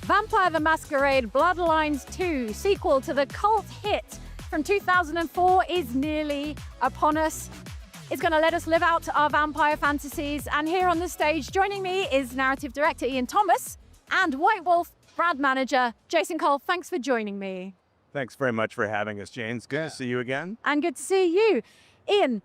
Vampire the Masquerade Bloodlines 2, sequel to the cult hit from 2004, is nearly upon us. It's going to let us live out our vampire fantasies. And here on the stage, joining me is narrative director Ian Thomas and White Wolf brand manager Jason Cole. Thanks for joining me. Thanks very much for having us, James. Good to see you again. And good to see you. Ian,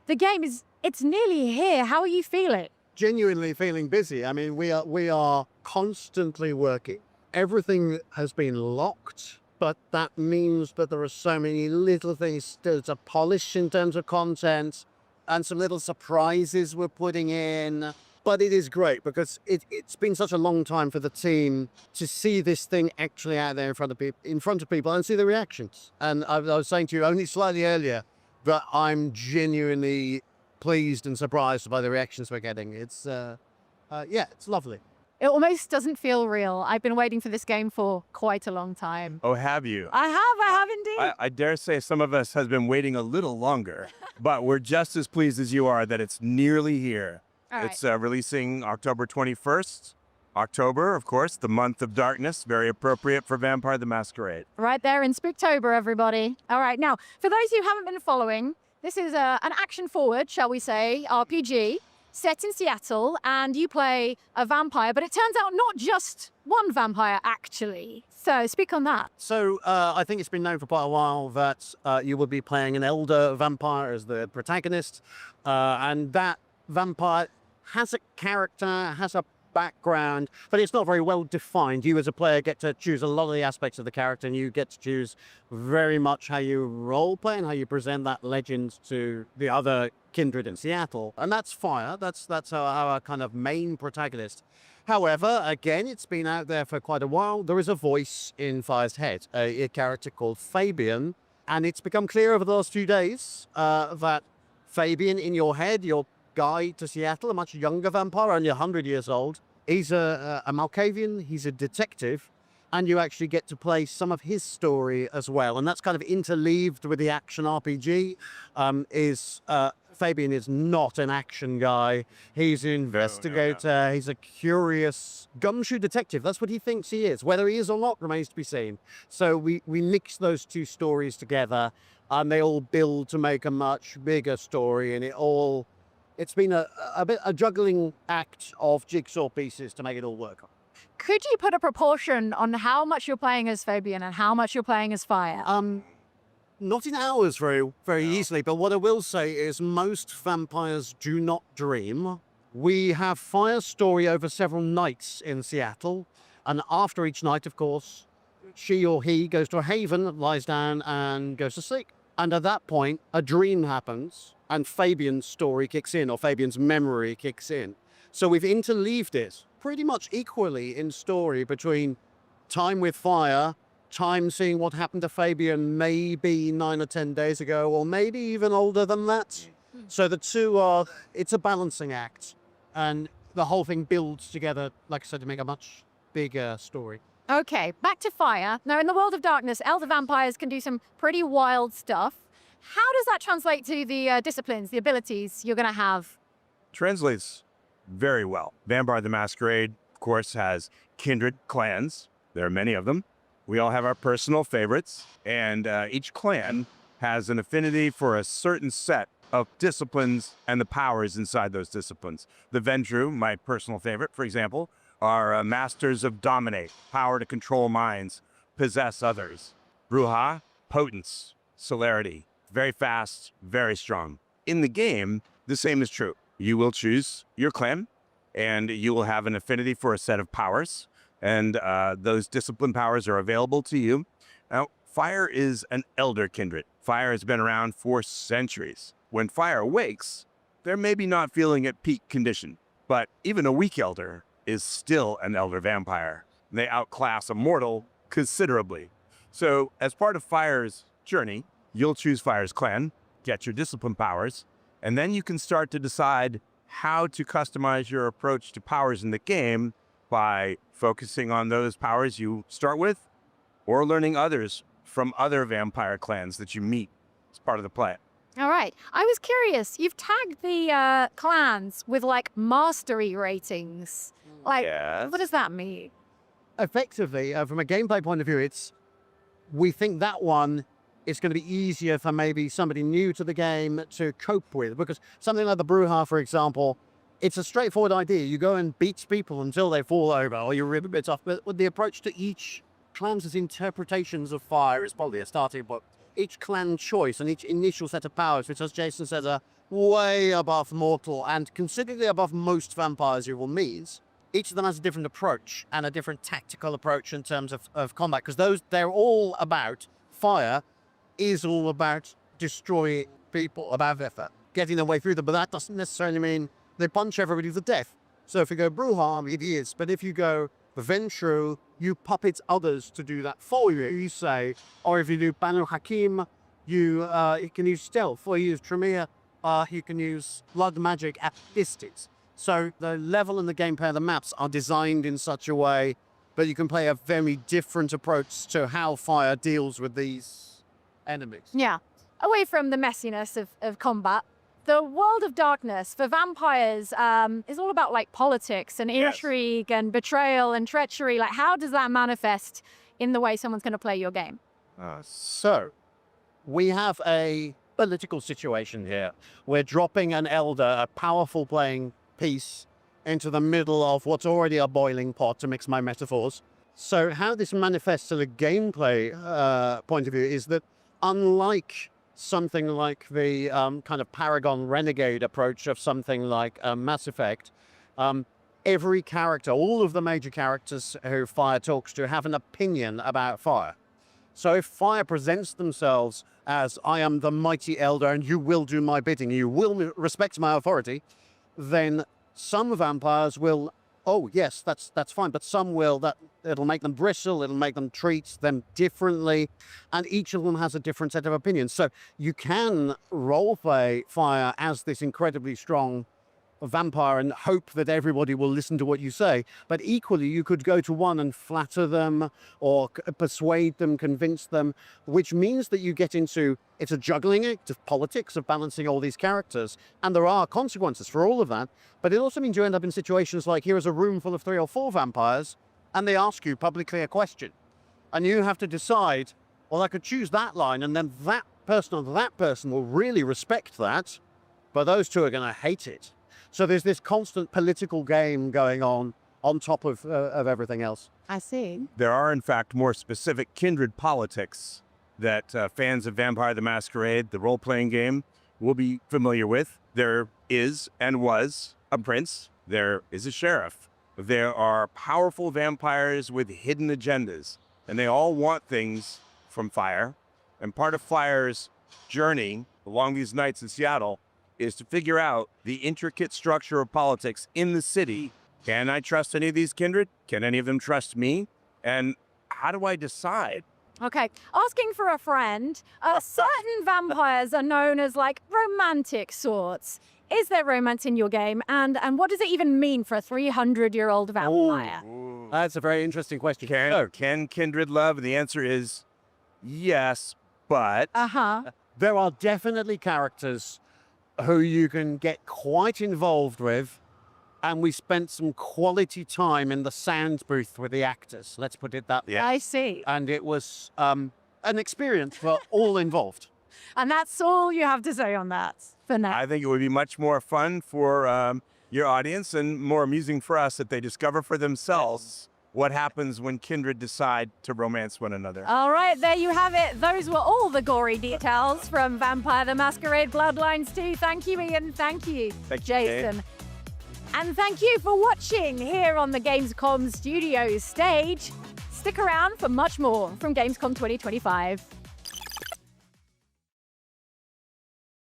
the game it's nearly here. How are you feeling? Genuinely feeling busy. I mean, we are constantly working. Everything has been locked, but that means that there are so many little things still to polish in terms of content and some little surprises we're putting in. But it is great because it's been such a long time for the team to see this thing actually out there in front of people and see the reactions. And I was saying to you only slightly earlier that I'm genuinely pleased and surprised by the reactions we're getting. It's it's lovely. It almost doesn't feel real. I've been waiting for this game for quite a long time. Oh, have you? I have indeed. I dare say some of us has been waiting a little longer, but we're just as pleased as you are that it's nearly here. All right. It's releasing October 21st. October, of course, the month of darkness, very appropriate for Vampire the Masquerade. Right there in Spooktober, everybody. All right, now, for those who haven't been following, this is an action-forward, shall we say, RPG, set in Seattle, and you play a vampire, but it turns out not just one vampire, actually. So speak on that. So I think it's been known for quite a while that you will be playing an elder vampire as the protagonist, and that vampire has a character, has a background, but it's not very well defined. You as a player get to choose a lot of the aspects of the character, and you get to choose very much how you role play and how you present that legend to the other kindred in Seattle. And that's Fire. That's our kind of main protagonist. However, again, it's been out there for quite a while. There is a voice in Fire's head, a character called Fabian, and it's become clear over the last few days that Fabian in your head, your guide to Seattle, a much younger vampire, only 100 years old. He's a Malkavian, he's a detective, and you actually get to play some of his story as well. And that's kind of interleaved with the action RPG. Fabian is not an action guy. He's an investigator. He's a curious gumshoe detective. That's what he thinks he is. Whether he is or not remains to be seen. So we mix those two stories together, and they all build to make a much bigger story, and it's been a juggling act of jigsaw pieces to make it all work. Could you put a proportion on how much you're playing as Fabian and how much you're playing as Fire? Not in hours very easily, but what I will say is most vampires do not dream. We have Fire's story over several nights in Seattle, and after each night, of course, she or he goes to a haven, lies down, and goes to sleep. And at that point, a dream happens, and Fabian's story kicks in, or Fabian's memory kicks in. So we've interleaved it pretty much equally in story between time with Fire, time seeing what happened to Fabian maybe 9 or 10 days ago, or maybe even older than that. So the two it's a balancing act, and the whole thing builds together, like I said, to make a much bigger story. Okay, back to Fire. Now, in the world of darkness, elder vampires can do some pretty wild stuff. How does that translate to the disciplines, the abilities you're going to have? Translates very well. Vampire the Masquerade, of course, has kindred clans. There are many of them. We all have our personal favorites, and each clan has an affinity for a certain set of disciplines and the powers inside those disciplines. The Vendru, my personal favorite, for example, are masters of dominate, power to control minds, possess others. Bruja, potence, celerity, very fast, very strong. In the game, the same is true. You will choose your clan, and you will have an affinity for a set of powers, and those discipline powers are available to you. Now, Fire is an elder kindred. Fire has been around for centuries. When Fire awakes, they're maybe not feeling at peak condition, but even a weak elder is still an elder vampire. They outclass a mortal considerably. So as part of Fire's journey, you'll choose Fire's clan, get your discipline powers, and then you can start to decide how to customize your approach to powers in the game by focusing on those powers you start with, or learning others from other vampire clans that you meet as part of the play. All right. I was curious. You've tagged the clans with like mastery ratings. Like, Yes. what does that mean? effectively, from a gameplay point of view, we think that one is going to be easier for maybe somebody new to the game to cope with, because something like the Bruja, for example, it's a straightforward idea. You go and beat people until they fall over or you rip a bit off. But with the approach to each clan's interpretations of fire is probably a starting point. Each clan choice and each initial set of powers, which, as Jason says, are way above mortal and considerably above most vampires you will meet, each of them has a different approach and a different tactical approach in terms of combat, because they're all about fire is all about destroying people, about effort, getting their way through them. But that doesn't necessarily mean they punch everybody to death. So if you go Bruja, it is. But if you go Ventru, you puppet others to do that for you, you say. Or if you do Banu Hakim, you can use stealth, or you use Tremere, you can use blood magic at distance. So the level and the gameplay of the maps are designed in such a way that you can play a very different approach to how fire deals with these enemies. Yeah. Away from the messiness of combat, the world of darkness for vampires is all about like politics and intrigue and betrayal and treachery. Like, how does that manifest in the way someone's going to play your game? So we have a political situation here. We're dropping an elder, a powerful playing piece, into the middle of what's already a boiling pot, to mix my metaphors. So how this manifests to the gameplay point of view is that, unlike something like the kind of Paragon Renegade approach of something like Mass Effect, every character, all of the major characters who fire talks to, have an opinion about fire. So if fire presents themselves as, I am the mighty elder and you will do my bidding, you will respect my authority, then some vampires will, oh yes, that's fine, but some will, it'll make them bristle, it'll make them treat them differently, and each of them has a different set of opinions. So you can roleplay fire as this incredibly strong vampire and hope that everybody will listen to what you say, but equally you could go to one and flatter them or persuade them, convince them, which means that you get into, it's a juggling act of politics, of balancing all these characters, and there are consequences for all of that. But it also means you end up in situations like, here is a room full of 3 or 4 vampires and they ask you publicly a question and you have to decide, well, I could choose that line and then that person or that person will really respect that, but those two are going to hate it. So there's this constant political game going on top of everything else. I see. There are, in fact, more specific kindred politics that fans of Vampire the Masquerade, the role-playing game, will be familiar with. There is and was a prince. There is a sheriff. There are powerful vampires with hidden agendas, and they all want things from fire. And part of Fire's journey along these nights in Seattle is to figure out the intricate structure of politics in the city. Can I trust any of these kindred? Can any of them trust me? And how do I decide? Okay, asking for a friend. Certain vampires are known as like romantic sorts. Is there romance in your game? And what does it even mean for a 300-year-old vampire? Ooh. That's a very interesting question. Can kindred love? The answer is yes, but... There are definitely characters who you can get quite involved with, and we spent some quality time in the sound booth with the actors, let's put it that way. I see. And it was an experience for all involved. And that's all you have to say on that for now. I think it would be much more fun for your audience and more amusing for us if they discover for themselves what happens when kindred decide to romance one another. All right, there you have it. Those were all the gory details from Vampire the Masquerade Bloodlines 2. Thank you, Ian. Thank you, Jason. And thank you for watching here on the Gamescom Studios stage. Stick around for much more from Gamescom 2025.